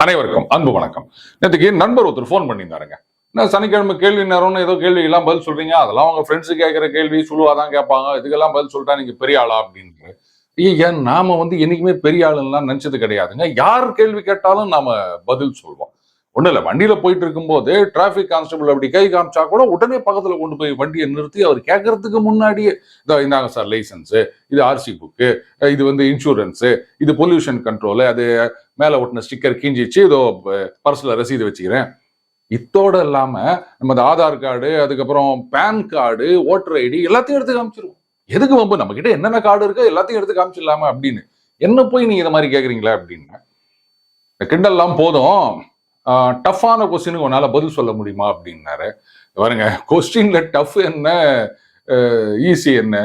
அனைவருக்கும் அன்பு வணக்கம். நேற்றுக்கு நண்பர் ஒருத்தர் போன் பண்ணியிருந்தாருங்க. நான் சனிக்கிழமை கேள்வி நேரம்னு ஏதோ கேள்வி எல்லாம் பதில் சொல்றீங்க, அதெல்லாம் அவங்க ஃப்ரெண்ட்ஸு கேட்கிற கேள்வி சுழுவாதான் கேட்பாங்க, இதுக்கெல்லாம் பதில் சொல்லிட்டா நீங்க பெரிய ஆளா அப்படின்னு. ஏன் நாம என்னைக்குமே பெரிய ஆளுலாம் நினைச்சது கிடையாதுங்க. யார் கேள்வி கேட்டாலும் நாம பதில் சொல்வோம். ஒண்ணு இல்ல, வண்டியில போயிட்டு இருக்கும்போது டிராபிக் கான்ஸ்டபிள் அப்படி கை காமிச்சா கூட உடனே பக்கத்துல கொண்டு போய் வண்டியை நிறுத்தி அவர் கேட்கறதுக்கு முன்னாடியே இந்தாங்க சார் லைசன்ஸ், இது ஆர்சி புக்கு, இது இன்சூரன்ஸ், இது பொல்யூஷன் கண்ட்ரோல், அது மேல ஒட்டின ஸ்டிக்கர் கிஞ்சிச்சு, இதோ பர்ஸ்ல ரசீது வச்சுக்கிறேன். இத்தோட இல்லாம நம்ம ஆதார் கார்டு, அதுக்கப்புறம் பேன் கார்டு, ஓட்டர் ஐடி எல்லாத்தையும் எடுத்து காமிச்சிருவோம். எதுக்கு வம்பு, நம்ம கிட்ட என்னென்ன கார்டு இருக்கோ எல்லாத்தையும் எடுத்து காமிச்சிடலாமா அப்படின்னு. என்ன போய் நீங்க இதை மாதிரி கேக்குறீங்களா அப்படின்னு. கிண்டல்லாம் போதும், டஃப்பான கொஸ்டினுக்கு உன்னால பதில் சொல்ல முடியுமா அப்படின்னாரு. பாருங்க, கொஸ்டின்ல டஃப் என்ன ஈஸி என்ன,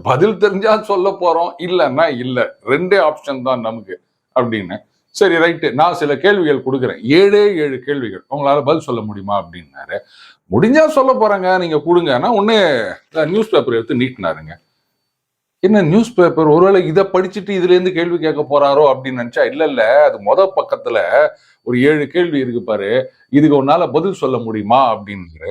பதில் தெரிஞ்சா சொல்ல போறோம், இல்லைன்னா இல்ல, ரெண்டே ஆப்ஷன் தான் நமக்கு அப்படின்னு. சரி ரைட்டு, நான் சில கேள்விகள் கொடுக்குறேன், 7 கேள்விகள், உங்களால பதில் சொல்ல முடியுமா அப்படின்னாரு. முடிஞ்சா சொல்ல போறாங்க, நீங்க கொடுங்கன்னா ஒண்ணு நியூஸ் பேப்பர் எடுத்து நீட்டினாருங்க. என்ன நியூஸ் பேப்பர், ஒருவேளை இதை படிச்சுட்டு இதுல இருந்து கேள்வி கேட்க போறாரோ அப்படின்னு நினைச்சா, இல்ல அது பக்கத்துல ஒரு 7 கேள்வி இருக்கு பாரு, இதுக்கு உன்னால பதில் சொல்ல முடியுமா அப்படின்னு.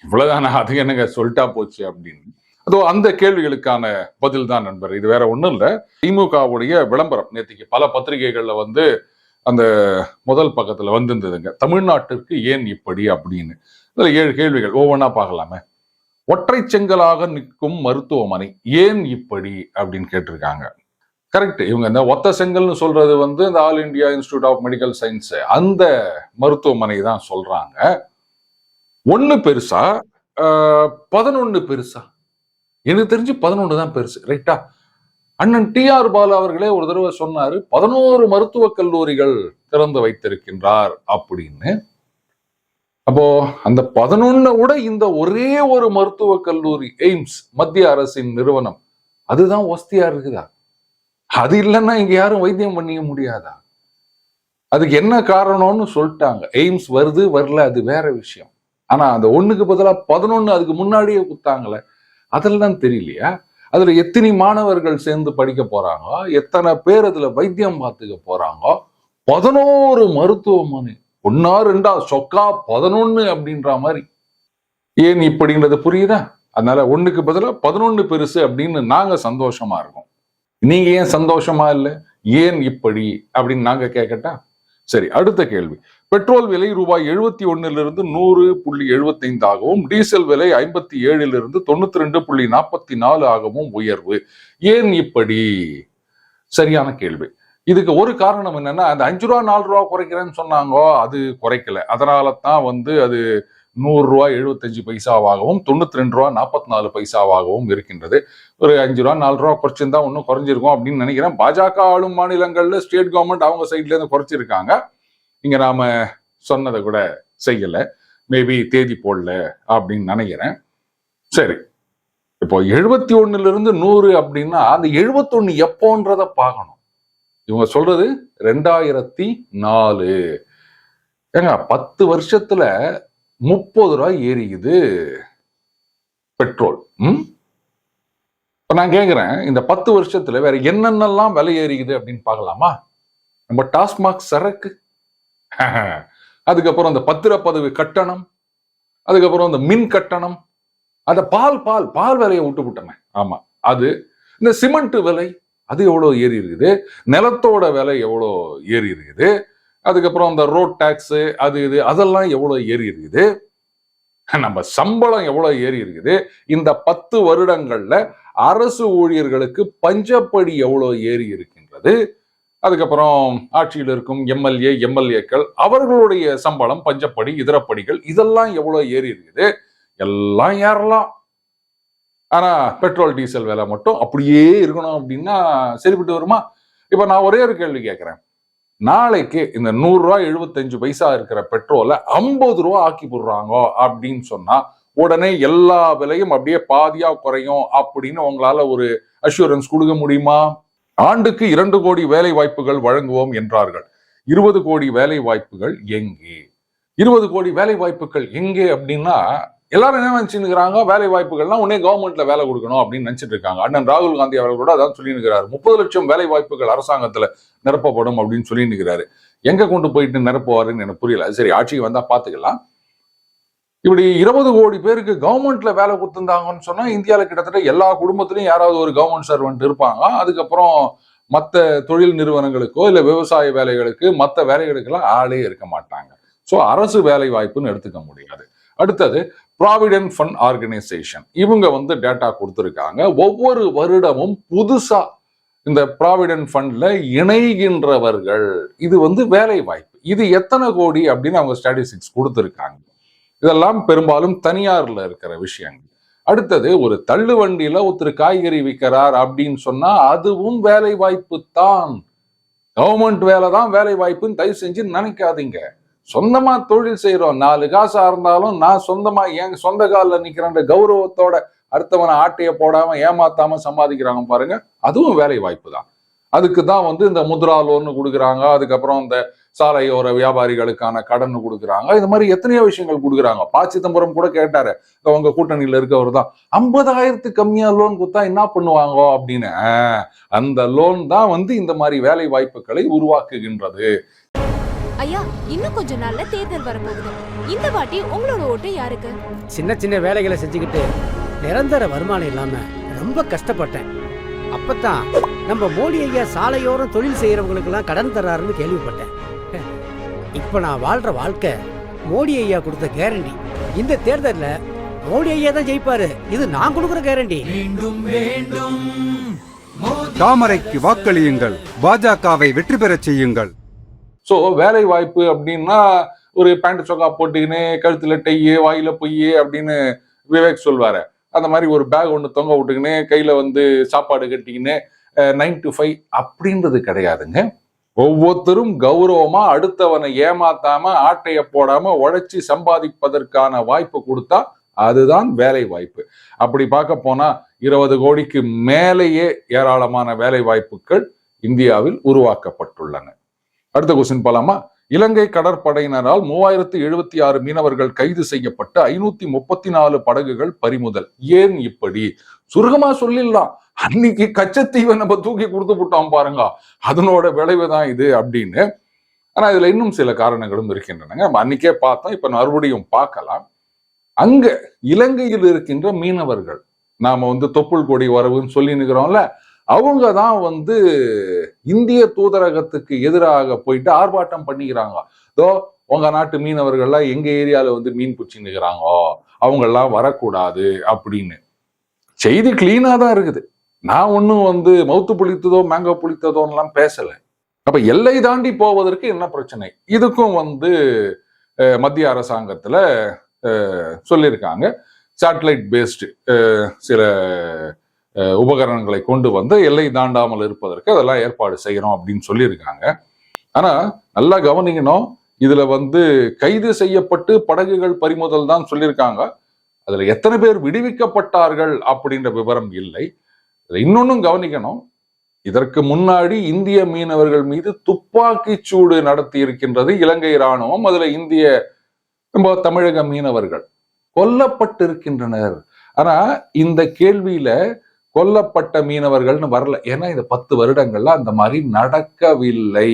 இவ்வளவுதான், அது என்னங்க சொல்லிட்டா போச்சு அப்படின்னு. அதோ அந்த கேள்விகளுக்கான பதில் தான் நண்பர். இது வேற ஒண்ணும் இல்ல, திமுகவுடைய விளம்பரம் நேற்றுக்கு பல பத்திரிகைகள்ல அந்த முதல் பக்கத்துல வந்திருந்ததுங்க. தமிழ்நாட்டிற்கு ஏன் இப்படி அப்படின்னு. அதுல 7 கேள்விகள், ஒவ்வொன்னா பார்க்கலாமே. ஒற்றை செங்கலாக நிற்கும் மருத்துவமனை ஏன் இப்படி அப்படின்னு கேட்டிருக்காங்க. கரெக்ட், இவங்க இந்த ஒத்த செங்கல்னு சொல்றது இந்த all India institute of medical science அந்த மருத்துவமனை தான் சொல்றாங்க. 1 பெருசா 11 பெருசா? எனக்கு தெரிஞ்சு 11 தான் பெருசு, ரைட்டா? அண்ணன் TR பாலு அவர்களே ஒரு தடவை சொன்னாரு, 11 மருத்துவக் கல்லூரிகள் திறந்து வைத்திருக்கின்றார் அப்படின்னு. அப்போ அந்த 11 விட இந்த ஒரே ஒரு மருத்துவக் கல்லூரி எய்ம்ஸ், மத்திய அரசின் நிறுவனம், அதுதான் ஒஸ்தியா இருக்குதா? அது இல்லைன்னா இங்க யாரும் வைத்தியம் பண்ணிக்க முடியாதா? அதுக்கு என்ன காரணம்னு சொல்லிட்டாங்க. எய்ம்ஸ் வருது வரல அது வேற விஷயம். ஆனா அந்த 1க்கு பதிலாக 11 அதுக்கு முன்னாடியே கொடுத்தாங்களே, அதெல்லாம் தெரியலையா? அதுல எத்தனை மாணவர்கள் சேர்ந்து படிக்க போறாங்க, எத்தனை பேர் அதுல வைத்தியம் பார்த்துக்க போறாங்க. 11 மருத்துவமனை, 1 2 சொக்கா 11 அப்படின்ற மாதிரி. ஏன் இப்படிங்கிறது புரியுதா? அதனால 1க்கு பதிலாக 11 பெருசு அப்படின்னு நாங்க சந்தோஷமா இருக்கோம். நீங்க ஏன் சந்தோஷமா இல்லை? ஏன் இப்படி அப்படின்னு நாங்க கேட்கட்டா? சரி, அடுத்த கேள்வி. பெட்ரோல் விலை ரூபாய் 71 100.75 ஆகவும், டீசல் விலை 57 92.44 ஆகவும் உயர்வு, ஏன் இப்படி? சரியான கேள்வி. இதுக்கு ஒரு காரணம் என்னன்னா, அந்த 5 ரூபா 4 ரூபா குறைக்கிறேன்னு சொன்னாங்க, அது குறைக்கல. அதனால தான் அது 100 ரூபாய் 75 பைசாவாகவும் 92 ரூபா 44 பைசாவாகவும் இருக்கின்றது. ஒரு 5 ரூபா 4 ரூபா குறைச்சிருந்தா ஒன்னும் குறைஞ்சிருக்கும் அப்படின்னு நினைக்கிறேன். பாஜக ஆளும் மாநிலங்கள்ல ஸ்டேட் கவர்மெண்ட் அவங்க சைட்ல இருந்து குறைச்சிருக்காங்க. இங்க நாம சொன்னதை கூட செய்யல, மேபி தேதி போடல அப்படின்னு நினைக்கிறேன். சரி, இப்போ 71 100 அப்படின்னா அந்த 71 எப்போன்றத பார்க்கணும். இவங்க சொல்றது 2004. ஏங்க 10 வருஷத்துல 30 ரூபாய் ஏறிக்குது பெட்ரோல். இப்ப நான் கேக்குறேன், இந்த 10 வருஷத்துல வேற என்னென்னலாம் விலை ஏறிக்குது அப்படின்னு பார்க்கலாமா? நம்ம டாஸ்மாக் சரக்கு, அதுக்கப்புறம் இந்த பத்திரப்பதிவு கட்டணம், அதுக்கப்புறம் இந்த மின் கட்டணம், அத பால் விலையை விட்டுவிட்டோமே, ஆமா அது. இந்த சிமெண்ட் விலை அது எவ்வளவு ஏறி இருக்குது, நிலத்தோட விலை எவ்வளோ ஏறி இருக்குது, அதுக்கப்புறம் இந்த ரோட் டாக்ஸ் அது இது அதெல்லாம் எவ்வளவு ஏறி இருக்குது, நம்ம சம்பளம் எவ்வளவு ஏறி இருக்குது, இந்த 10 வருடங்கள்ல அரசு ஊழியர்களுக்கு பஞ்சப்படி எவ்வளவு ஏறி இருக்கின்றது, அதுக்கப்புறம் ஆட்சியில் இருக்கும் எம்எல்ஏக்கள் அவர்களுடைய சம்பளம், பஞ்சப்படி, இதரப்படிகள் இதெல்லாம் எவ்வளவு ஏறி இருக்குது, எல்லாம் ஏறலாம். ஆனா பெட்ரோல் டீசல் விலை மட்டும் அப்படியே இருக்கணும் அப்படின்னா சரிப்பட்டு வருமா? இப்ப நான் ஒரே ஒரு கேள்வி கேட்கிறேன். நாளைக்கு இந்த 100 ரூபாய் 75 பைசா இருக்கிற பெட்ரோலை 50 ரூபா ஆக்கி போடுறாங்க அப்படின்னு சொன்னா உடனே எல்லா விலையும் அப்படியே பாதியா குறையும் அப்படின்னு உங்களால ஒரு அஷூரன்ஸ் கொடுக்க முடியுமா? ஆண்டுக்கு 2 கோடி வேலை வாய்ப்புகள் வழங்குவோம் என்றார்கள். 20 கோடி வேலை வாய்ப்புகள் எங்கே? 20 கோடி வேலை வாய்ப்புகள் எங்கே அப்படின்னா எல்லாரும் என்ன நினைச்சுக்கிறாங்க, வேலை வாய்ப்புகள்லாம் உடனே கவர்மெண்ட்ல வேலை கொடுக்கணும் அப்படின்னு நினைச்சிட்டு இருக்காங்க. அண்ணன் ராகுல் காந்தி அவர்களோட அதான் சொல்லி இருக்கிறாரு, 30 லட்சம் வேலை வாய்ப்புகள் அரசாங்கத்துல நிரப்பப்படும் அப்படின்னு சொல்லி இருக்கிறாரு. எங்க கொண்டு போயிட்டு நிரப்புவாருன்னு எனக்கு புரியல. சரி, ஆட்சிக்கு வந்தா பாத்துக்கலாம். இப்படி 20 கோடி பேருக்கு கவர்மெண்ட்ல வேலை கொடுத்துருந்தாங்கன்னு சொன்னா இந்தியாவில கிட்டத்தட்ட எல்லா குடும்பத்திலையும் யாராவது ஒரு கவர்மெண்ட் சர்வெண்ட் இருப்பாங்க. அதுக்கப்புறம் மற்ற தொழில் நிறுவனங்களுக்கோ இல்ல விவசாய வேலைகளுக்கு மற்ற வேலைகளுக்கெல்லாம் ஆளே இருக்க மாட்டாங்க. ஸோ அரசு வேலை வாய்ப்புன்னு எடுத்துக்க முடியாது. அடுத்தது ப்ராவிடென்ட் ஃபண்ட் ஆர்கனைசேஷன், இவங்க வந்து டேட்டா கொடுத்துருக்காங்க. ஒவ்வொரு வருடமும் புதுசா இந்த ப்ராவிடென்ட் ஃபண்ட்ல இணைகின்றவர்கள், இது வந்து வேலை வாய்ப்பு, இது எத்தனை கோடி அப்படின்னு அவங்க ஸ்டாட்டிஸ்டிக்ஸ் கொடுத்துருக்காங்க. இதெல்லாம் பெரும்பாலும் தனியார்ல இருக்கிற விஷயங்கள். அடுத்தது, ஒரு தள்ளு வண்டியில ஒருத்தர் காய்கறி விற்கிறார் அப்படின்னு சொன்னா அதுவும் வேலை வாய்ப்பு தான். கவர்மெண்ட் வேலை தான் வேலை வாய்ப்புன்னு தயவு செஞ்சு நினைக்காதீங்க. சொந்தமா தொழில் செய்யறோம், 4 காசா இருந்தாலும் நான் சொந்தமா என் சொந்த காலில் நிக்கிறேன் கௌரவத்தோட அடுத்தவனை ஆட்டைய போடாம ஏமாத்தாம சம்பாதிக்கிறாங்க பாருங்க, அதுவும் வேலை வாய்ப்பு தான். அதுக்கு தான் வந்து இந்த முத்ரா லோன் கொடுக்குறாங்க, அதுக்கப்புறம் இந்த சாலையோர வியாபாரிகளுக்கான கடன் கொடுக்குறாங்க. இந்த மாதிரி எத்தனையோ விஷயங்கள் கொடுக்குறாங்க. ப. சிதம்பரம் கூட கேட்டாரு, அவங்க கூட்டணியில இருக்கவர் தான், 50,000 கம்மியா லோன் கொடுத்தா என்ன பண்ணுவாங்க அப்படின்னு. அந்த லோன் தான் வந்து இந்த மாதிரி வேலை வாய்ப்புகளை உருவாக்குகின்றது. ஐயா, இன்னும் கொஞ்ச நாள்ல தேர்தல் வரப்போகுது. இந்த வாட்டி உங்களோட ஓட்டு யாருக்கு? சின்ன சின்ன வேலைகளை செஞ்சுக்கிட்டு நிரந்தர வருமானம் இல்லாம ரொம்ப கஷ்டப்பட்டேன். அப்பதான் நம்ம மோடி ஐயா சாலையோரம் தொழில் செய்யறவங்களுக்கு எல்லாம் கடன் தர்றாருன்னு கேள்விப்பட்டேன். இப்ப நான் வாழ்ற வாழ்க்கை மோடி ஐயா கொடுத்த கேரண்டி. இந்த தேர்தல்ல மோடி ஐயா தான் ஜெயிப்பாரு, இது நான் கொடுக்குற கேரண்டி. தாமரைக்கு வாக்களியுங்கள், பாஜகவை வெற்றி பெறச் செய்யுங்கள். ஸோ வேலை வாய்ப்பு அப்படின்னா ஒரு பேண்ட் சொக்கா போட்டுக்கின்னு கழுத்துல டையே வாயில பொய்யே அப்படின்னு விவேக் சொல்வாரு. அந்த மாதிரி ஒரு பேக் ஒன்று தொங்க விட்டுக்கின்னு கையில வந்து சாப்பாடு கட்டிக்கின்னு 9 to 5 அப்படின்றது கிடையாதுங்க. ஒவ்வொருத்தரும் கௌரவமா அடுத்தவனை ஏமாத்தாம ஆட்டைய போடாம உழைச்சி சம்பாதிப்பதற்கான வாய்ப்பு கொடுத்தா அதுதான் வேலை வாய்ப்பு. அப்படி பார்க்க போனா 20 கோடிக்கு மேலேயே ஏராளமான வேலை வாய்ப்புகள் இந்தியாவில் உருவாக்கப்பட்டுள்ளன. அடுத்த கொஸ்டின் போலாமா? இலங்கை கடற்படையினரால் 3076 மீனவர்கள் கைது செய்யப்பட்டு 534 படகுகள் பறிமுதல். ஏன் இப்படி? சுருகமா சொல்லிடலாம், அன்னைக்கு கச்சத்தீவை நம்ம தூக்கி கொடுத்து விட்டோம் பாருங்க, அதனோட விளைவுதான் இது அப்படின்னு. ஆனா இதுல இன்னும் சில காரணங்களும் இருக்கின்றன. அன்னைக்கே பார்த்தோம், இப்ப மறுபடியும் பார்க்கலாம். அங்க இலங்கையில் இருக்கின்ற மீனவர்கள், நாம வந்து தொப்புள் கொடி வரவுன்னு சொல்லி நிக்கிறோம்ல, அவங்க தான் வந்து இந்திய தூதரகத்துக்கு எதிராக போயிட்டு ஆர்ப்பாட்டம் பண்ணிக்கிறாங்க. இதோ உங்க நாட்டு மீனவர்கள்லாம் எங்க ஏரியால வந்து மீன் பிடிச்சி நிற்கிறாங்க, அவங்க எல்லாம் வரக்கூடாது அப்படின்னு. செய்தி கிளீனா தான் இருக்குது. நான் ஒன்னும் வந்து மவுத்து புளித்ததோ மேங்கோ புளித்ததோன்னெல்லாம் பேசல. அப்ப எல்லை தாண்டி போவதற்கு என்ன பிரச்சனை? இதுக்கும் வந்து மத்திய அரசாங்கத்துல சொல்லியிருக்காங்க, சேட்டலைட் பேஸ்டு சில உபகரணங்களை கொண்டு வந்து எல்லை தாண்டாமல் இருப்பதற்கு அதெல்லாம் ஏற்பாடு செய்யணும் அப்படின்னு சொல்லியிருக்காங்க. ஆனா நல்லா கவனிக்கணும், இதுல வந்து கைது செய்யப்பட்டு படகுகள் பறிமுதல் தான் சொல்லியிருக்காங்க. அதுல எத்தனை பேர் விடுவிக்கப்பட்டார்கள் அப்படின்ற விவரம் இல்லை. இன்னொன்னும் கவனிக்கணும், இதற்கு முன்னாடி இந்திய மீனவர்கள் மீது துப்பாக்கி சூடு நடத்தி இருக்கின்றது இலங்கை இராணுவம். அதுல இந்திய தமிழக மீனவர்கள் கொல்லப்பட்டிருக்கின்றனர். ஆனா இந்த கேள்வியில கொல்லப்பட்ட மீனவர்கள்னு வரல, ஏன்னா இந்த 10 வருடங்கள்ல அந்த மாதிரி நடக்கவில்லை.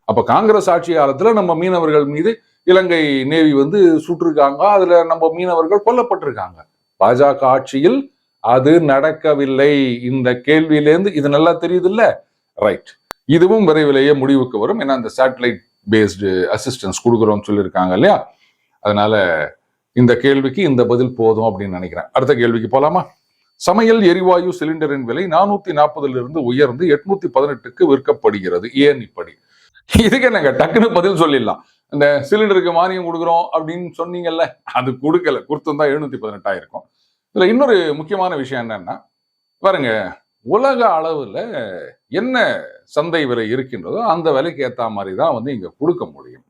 அப்ப காங்கிரஸ் ஆட்சி காலத்துல நம்ம மீனவர்கள் மீது இலங்கை நேவி வந்து சுட்டிருக்காங்க, அதுல நம்ம மீனவர்கள் கொல்லப்பட்டிருக்காங்க. பாஜக ஆட்சியில் அது நடக்கவில்லை. இந்த கேள்வியிலேருந்து இது நல்லா தெரியுது இல்ல? ரைட். இதுவும் விரைவிலேயே முடிவுக்கு வரும். ஏன்னா இந்த சேட்டலைட் பேஸ்டு அசிஸ்டன்ஸ் கொடுக்குறோம்னு சொல்லியிருக்காங்க இல்லையா? அதனால இந்த கேள்விக்கு இந்த பதில் போதும் அப்படின்னு நினைக்கிறேன். அடுத்த கேள்விக்கு போலாமா? சமையல் எரிவாயு சிலிண்டரின் விலை 440 உயர்ந்து 818க்கு விற்கப்படுகிறது. ஏன் இப்படி? இதுக்கு என்னங்க டக்குன்னு பதில் சொல்லிடலாம். இந்த சிலிண்டருக்கு மானியம் கொடுக்குறோம் அப்படின்னு சொன்னீங்கல்ல, அது கொடுக்கல, கொடுத்திருந்தா 718 ஆயிருக்கும். இதுல இன்னொரு முக்கியமான விஷயம் என்னன்னா, பாருங்க, உலக அளவுல என்ன சந்தை விலை இருக்கின்றதோ அந்த விலைக்கு ஏற்ற மாதிரி தான் வந்து இங்க கொடுக்க முடியும்.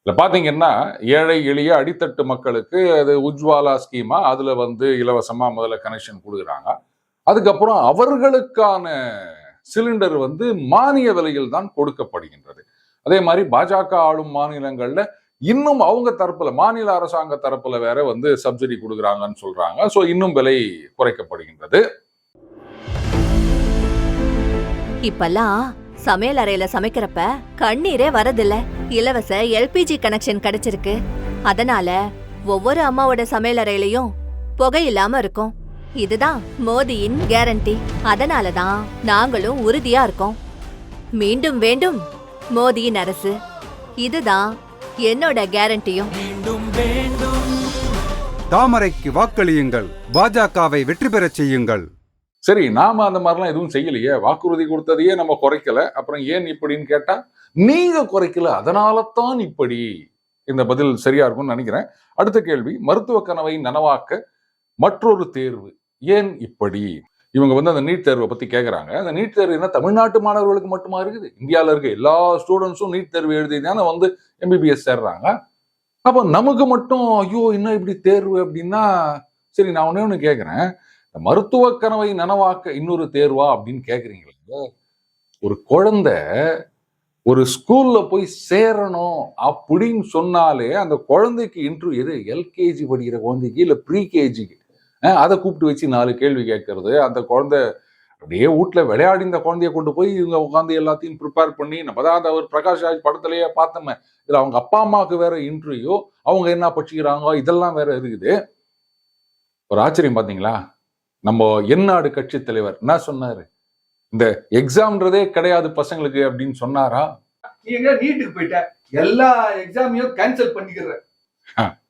இதுல பாத்தீங்கன்னா ஏழை எளிய அடித்தட்டு மக்களுக்கு அது உஜ்வாலா ஸ்கீமா, அதுல வந்து இலவசமா முதல்ல கனெக்ஷன் கொடுக்குறாங்க. அதுக்கப்புறம் அவர்களுக்கான சிலிண்டர் வந்து மானிய விலையில் தான் கொடுக்கப்படுகின்றது. அதே மாதிரி பாஜக ஆளும் மாநிலங்கள்ல இன்னும் அவங்க தரப்புல மாநில அரசாங்க தரப்புல வேற வந்து சப்சிடி கொடுக்குறாங்கன்னு சொல்றாங்க. ஸோ இன்னும் விலை குறைக்கப்படுகின்றது. இப்பெல்லாம் சமையல் அறையில சமைக்கிறப்ப கண்ணீரே வரதில்ல. இலவச எல்பிஜி கனெக்ஷன் கிடைச்சிருக்கு. அதனால ஒவ்வொரு அம்மாவோட சமையல் அறையிலயும் புகை இல்லாம இருக்கும். இதுதான் மோடியின் கேரண்டி. அதனாலதான் நாங்களும் உறுதியா இருக்கோம். மீண்டும் வேண்டும் மோடியின் அரசு. இதுதான் என்னோட கேரண்டியும். தாமரைக்கு வாக்களியுங்கள், பாஜகவை வெற்றி பெறச் செய்யுங்கள். சரி, நாம அந்த மாதிரிலாம் எதுவும் செய்யலையே, வாக்குறுதி கொடுத்ததையே நம்ம குறைக்கல, அப்புறம் ஏன் இப்படின்னு கேட்டா நீங்க குறைக்கல, அதனால தான் இப்படி. இந்த பதில் சரியா இருக்கும்னு நினைக்கிறேன். அடுத்த கேள்வி, மருத்துவ கனவை நனவாக்க மற்றொரு தேர்வு ஏன் இப்படி? இவங்க வந்து அந்த நீட் தேர்வை பத்தி கேட்கறாங்க. அந்த நீட் தேர்வு என்ன தமிழ்நாட்டு மாணவர்களுக்கு மட்டுமா இருக்குது? இந்தியாவில இருக்க எல்லா ஸ்டூடெண்ட்ஸும் நீட் தேர்வு எழுதி தானே வந்து எம்பிபிஎஸ் சேர்றாங்க. அப்போ நமக்கு மட்டும் ஐயோ இன்னும் இப்படி தேர்வு அப்படின்னா, சரி நான் ஒண்ணு கேட்கிறேன், மருத்துவ கனவை நனவாக்க இன்னொரு தேர்வா அப்படின்னு கேக்குறீங்களா? ஒரு குழந்தை ஒரு ஸ்கூல்ல போய் சேரணும் அப்படின்னு சொன்னாலே அந்த குழந்தைக்கு இன்டர்வியூ எது? எல்கேஜி படிக்கிற குழந்தைக்கு இல்ல ப்ரீகேஜிக்கு அதை கூப்பிட்டு வச்சு 4 கேள்வி கேட்கறது. அந்த குழந்தை அப்படியே வீட்டுல விளையாடி இந்த குழந்தைய கொண்டு போய் இவங்க உட்காந்து எல்லாத்தையும் ப்ரிப்பேர் பண்ணி, நம்ம தான் அந்த ஒரு பிரகாஷ் ராஜ் படத்திலேயே பார்த்தோமே, இதுல அவங்க அப்பா அம்மாவுக்கு வேற இன்டர்வியூ, அவங்க என்ன படிச்சுக்கிறாங்க இதெல்லாம் வேற இருக்குது. ஒரு ஆச்சரியம் பாத்தீங்களா? நம்ம எந்நாடு கட்சி தலைவர் என்ன சொன்னாரு? இந்த எக்ஸாம்ன்றதே கிடையாது பசங்களுக்கு அப்படின்னு சொன்னாரா? நீங்க நீட்டுக்கு போயிட்ட எல்லா எக்ஸாமையும் கேன்சல் பண்ணிக்கிற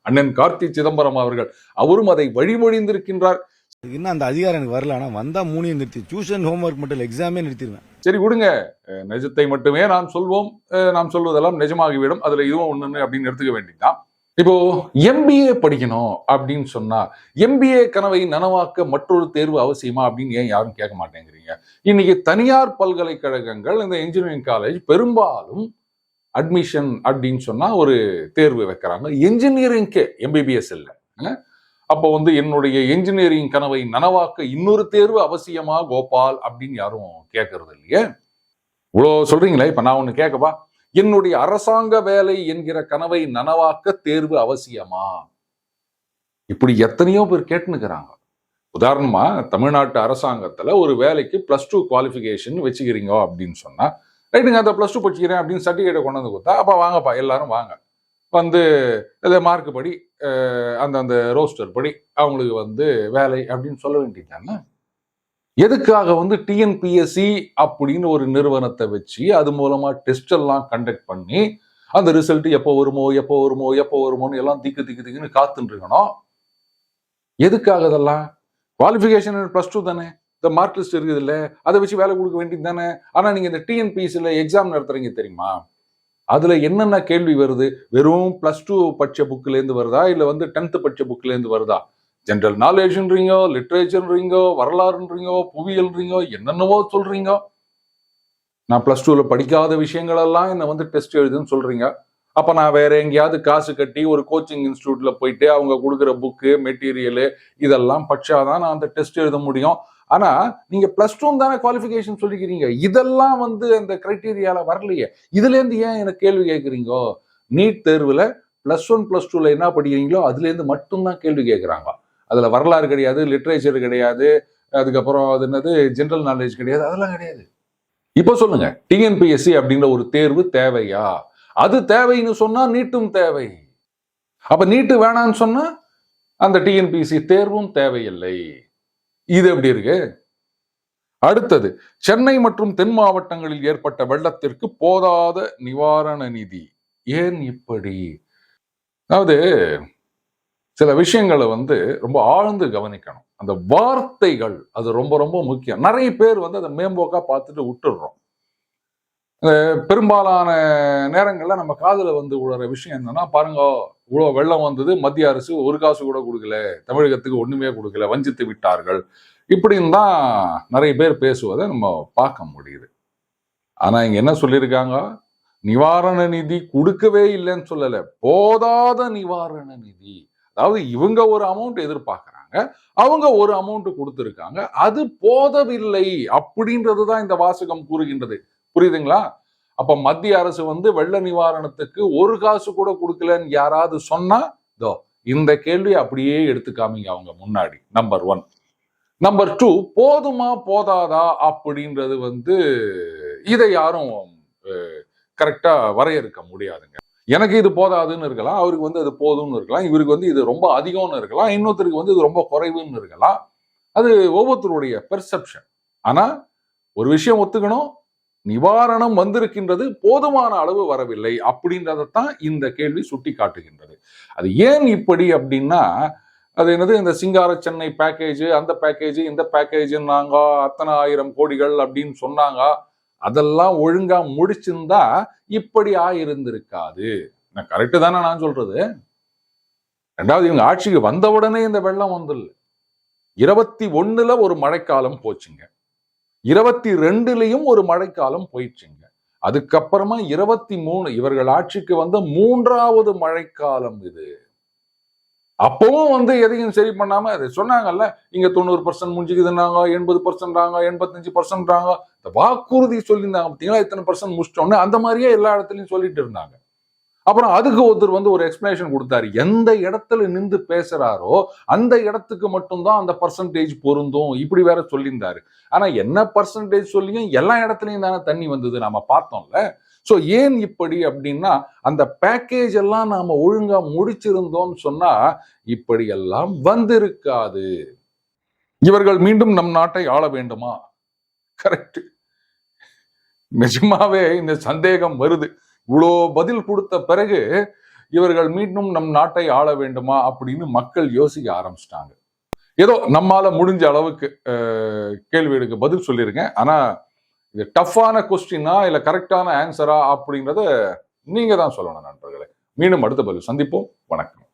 அண்ணன் கார்த்தி சிதம்பரம் அவர்கள் அவரும் அதை வழிமொழிந்திருக்கின்றார். இன்னும் அந்த அதிகாரம் எனக்கு வரல. ஆனா வந்தா 3 நிறுத்தி டியூஷன் ஹோம்ஒர்க் மட்டும் எக்ஸாமே நிறுத்திடுவேன். சரி விடுங்க, நிஜத்தை மட்டுமே நாம் சொல்வோம், நாம் சொல்வதெல்லாம் நிஜமாகிவிடும், அதுல இதுவும் ஒண்ணு அப்படின்னு எடுத்துக்க வேண்டியதுதான். இப்போ எம்பிஏ படிக்கணும் அப்படின்னு சொன்னா எம்பிஏ கனவை நனவாக்க மற்றொரு தேர்வு அவசியமா அப்படின்னு ஏன் யாரும் கேட்க மாட்டேங்கிறீங்க? இன்னைக்கு தனியார் பல்கலைக்கழகங்கள் இந்த இன்ஜினியரிங் காலேஜ் பெரும்பாலும் அட்மிஷன் அப்படின்னு சொன்னா ஒரு தேர்வு வைக்கிறாங்க. இன்ஜினியரிங்க்கு எம்பிபிஎஸ் இல்லை. அப்போ வந்து என்னுடைய என்ஜினியரிங் கனவை நனவாக்க இன்னொரு தேர்வு அவசியமா கோபால் அப்படின்னு யாரும் கேட்கறது இல்லையே. இவ்வளோ சொல்றீங்களே, இப்ப நான் ஒண்ணு கேட்கவா? என்னுடைய அரசாங்க வேலை என்கிற கனவை நனவாக்க தேர்வு அவசியமா? இப்படி எத்தனையோ பேர் கேட்டுனுக்கிறாங்க. உதாரணமா தமிழ்நாட்டு அரசாங்கத்துல ஒரு வேலைக்கு +2 குவாலிஃபிகேஷன் வச்சுக்கிறீங்க அப்படின்னு சொன்னா, ரைட்டுங்க அந்த +2 படிச்சுக்கிறேன் அப்படின்னு சர்டிஃபிகேட்டை கொண்டு வந்து கொடுத்தா, அப்ப வாங்கப்பா எல்லாரும் வாங்க, வந்து மார்க் படி அந்த ரோஸ்டர் படி அவங்களுக்கு வந்து வேலை அப்படின்னு சொல்ல வேண்டியதானே? எதுக்காக வந்து டிஎன்பிஎஸ்சி அப்படின்னு ஒரு நிறுவனத்தை வச்சு அது மூலமா டெஸ்ட் எல்லாம் கண்டக்ட் பண்ணி அந்த ரிசல்ட் எப்போ வருமோன்னு எல்லாம் திக்குன்னு காத்துட்டு இருக்கணும்? எதுக்காக இதெல்லாம்? குவாலிஃபிகேஷன் +2 தானே, இந்த மார்க் லிஸ்ட் இருக்குது இல்ல, அதை வச்சு வேலை கொடுக்க வேண்டியது தானே. ஆனா நீங்க இந்த டிஎன்பிஎஸ்சில எக்ஸாம் நடத்துறீங்க தெரியுமா, அதுல என்னென்ன கேள்வி வருது? வெறும் +2 படிச்ச புக்ல இருந்து வருதா, இல்ல வந்து 10th படிச்ச புக்ல இருந்து வருதா? ஜெனரல் நாலேஜ்ன்றீங்க, லிட்ரேச்சர்ன்றீங்க, வரலாறுன்றீங்க, புவியியல்ன்றீங்க, என்னென்னவோ சொல்றீங்க. நான் +2ல படிக்காத விஷயங்கள் எல்லாம் என்ன வந்து டெஸ்ட் எழுதுன்னு சொல்றீங்க. அப்ப நான் வேற எங்கேயாவது காசு கட்டி ஒரு கோச்சிங் இன்ஸ்டியூட்ல போயிட்டு அவங்க கொடுக்குற புக்கு மெட்டீரியலு இதெல்லாம் படிச்சாதான் நான் அந்த டெஸ்ட் எழுத முடியும். ஆனா நீங்க +2 தானே குவாலிஃபிகேஷன் சொல்லிக்கிறீங்க, இதெல்லாம் வந்து அந்த கிரைட்டீரியால வரலையே. இதுல இருந்து ஏன் எனக்கு கேள்வி கேட்குறீங்க? நீட் தேர்வுல +1 +2ல என்ன படிக்கிறீங்களோ அதுல இருந்து மட்டும்தான் கேள்வி கேட்கிறாங்க. அதுல வரலாறு கிடையாது, லிட்ரேச்சர் கிடையாது, அதுக்கப்புறம் அது என்னது ஜெனரல் நாலேஜ் கிடையாது, அதெல்லாம் கிடையாது. இப்போ சொல்லுங்க, டிஎன்பிஎஸ்சி அப்படின்ற ஒரு தேர்வு தேவையா? அது தேவைன்னு சொன்னா நீட்டும் தேவை. அப்ப நீட்டு வேணான்னு சொன்னா அந்த டிஎன்பிஎஸ்சி தேர்வும் தேவையில்லை. இது எப்படி இருக்கு? அடுத்தது, சென்னை மற்றும் தென் மாவட்டங்களில் ஏற்பட்ட வெள்ளத்திற்கு போதாத நிவாரண நிதி ஏன் இப்படி? அதாவது சில விஷயங்களை வந்து ரொம்ப ஆழ்ந்து கவனிக்கணும். அந்த வார்த்தைகள் அது ரொம்ப ரொம்ப முக்கியம். நிறைய பேர் வந்து அதை மேம்போக்கா பார்த்துட்டு விட்டுடுறோம். பெரும்பாலான நேரங்கள்ல நம்ம காதுல வந்து விடுற விஷயம் என்னன்னா, பாருங்க இவ்வளவு வெள்ளம் வந்தது, மத்திய அரசு ஒரு காசு கூட கொடுக்கல, தமிழகத்துக்கு ஒண்ணுமே கொடுக்கல, வஞ்சித்து விட்டார்கள், இப்படின்னு தான் நிறைய பேர் பேசுவதை நம்ம பார்க்க முடியுது. ஆனா இங்க என்ன சொல்லியிருக்காங்க? நிவாரண நிதி கொடுக்கவே இல்லைன்னு சொல்லல, போதாத நிவாரண நிதி. அதாவது இவங்க ஒரு அமௌண்ட் எதிர்பார்க்கறாங்க, அவங்க ஒரு அமௌண்ட் கொடுத்திருக்காங்க, அது போதவில்லை அப்படின்றதுதான் இந்த வாசகம் கூறுகின்றது. புரியுதுங்களா? அப்ப மத்திய அரசு வந்து வெள்ள நிவாரணத்துக்கு ஒரு காசு கூட கொடுக்கலன்னு யாராவது சொன்னா இந்த கேள்வி அப்படியே எடுத்துக்காமீங்க அவங்க முன்னாடி. நம்பர் 1. நம்பர் 2, போதுமா போதாதா அப்படின்றது வந்து இதை யாரும் கரெக்டா வரையறுக்க முடியாதுங்க. எனக்கு இது போதாதுன்னு இருக்கலாம், அவருக்கு வந்து அது போதும்னு இருக்கலாம், இவருக்கு வந்து இது ரொம்ப அதிகம்னு இருக்கலாம், இன்னொருத்தருக்கு வந்து இது ரொம்ப குறைவுன்னு இருக்கலாம். அது ஒவ்வொருத்தருடைய பெர்செப்ஷன். ஆனா ஒரு விஷயம் ஒத்துக்கணும், நிவாரணம் வந்திருக்கின்றது, போதுமான அளவு வரவில்லை அப்படின்றதான் இந்த கேள்வி சுட்டி காட்டுகின்றது. அது ஏன் இப்படி அப்படின்னா, அது என்னது, இந்த சிங்கார சென்னை பேக்கேஜ், அந்த பேக்கேஜ், இந்த பேக்கேஜ், நாங்க அத்தனை 1000 கோடிகள் அப்படின்னு சொன்னாங்க. அதெல்லாம் ஒழுங்கா முடிச்சிருந்தா இப்படி ஆயிருந்திருக்காது. கரெக்டு தானே நான் சொல்றது? ரெண்டாவது, இவங்க ஆட்சிக்கு வந்தவுடனே இந்த வெள்ளம் வந்துடல. 21ல ஒரு மழைக்காலம் போச்சுங்க, 22லயும் ஒரு மழைக்காலம் போயிடுச்சுங்க. அதுக்கப்புறமா 23 இவர்கள் ஆட்சிக்கு வந்த 3வது மழைக்காலம் இது. அப்பவும் வந்து எதையும் சரி பண்ணாம அதை சொன்னாங்கல்ல, இங்க 90% முடிஞ்சுக்குதுன்னாங்க, 80%, 85%. இந்த வாக்குறுதி சொல்லியிருந்தாங்க பார்த்தீங்களா, இத்தனை % முடிச்சிட்டோன்னு, அந்த மாதிரியே எல்லா இடத்துலையும் சொல்லிட்டு இருந்தாங்க. அப்புறம் அதுக்கு ஒருத்தர் வந்து ஒரு எக்ஸ்பிளனேஷன் கொடுத்தாரு. எந்த இடத்துல நின்று பேசுறாரோ அந்த இடத்துக்கு மட்டும்தான் அந்த பர்சன்டேஜ் பொருந்தும், இப்படி வேற சொல்லியிருந்தாரு. ஆனா என்ன பர்சன்டேஜ் சொல்லியும் எல்லா இடத்துலையும் தானே தண்ணி வந்தது, நாம பார்த்தோம்ல. சோ ஏன் இப்படி அப்படின்னா, அந்த பேக்கேஜ் எல்லாம் நாம ஒழுங்கா முடிச்சிருந்தோம்னு சொன்னா இப்படி எல்லாம் வந்திருக்காது. இவர்கள் மீண்டும் நம் நாட்டை ஆள வேண்டுமா? கரெக்ட். நிஜமாவே இந்த சந்தேகம் வருது. இவ்வளோ பதில் கொடுத்த பிறகு இவர்கள் மீண்டும் நம் நாட்டை ஆள வேண்டுமா அப்படின்னு மக்கள் யோசிக்க ஆரம்பிச்சிட்டாங்க. ஏதோ நம்மால முடிஞ்ச அளவுக்கு கேள்விகளுக்கு பதில் சொல்லிருங்க. ஆனா இது டஃப்பான கொஸ்டினா இல்ல கரெக்டான ஆன்சரா அப்படின்றத நீங்க தான் சொல்லணும் நண்பர்களே. மீண்டும் அடுத்த பதில் சந்திப்போம். வணக்கம்.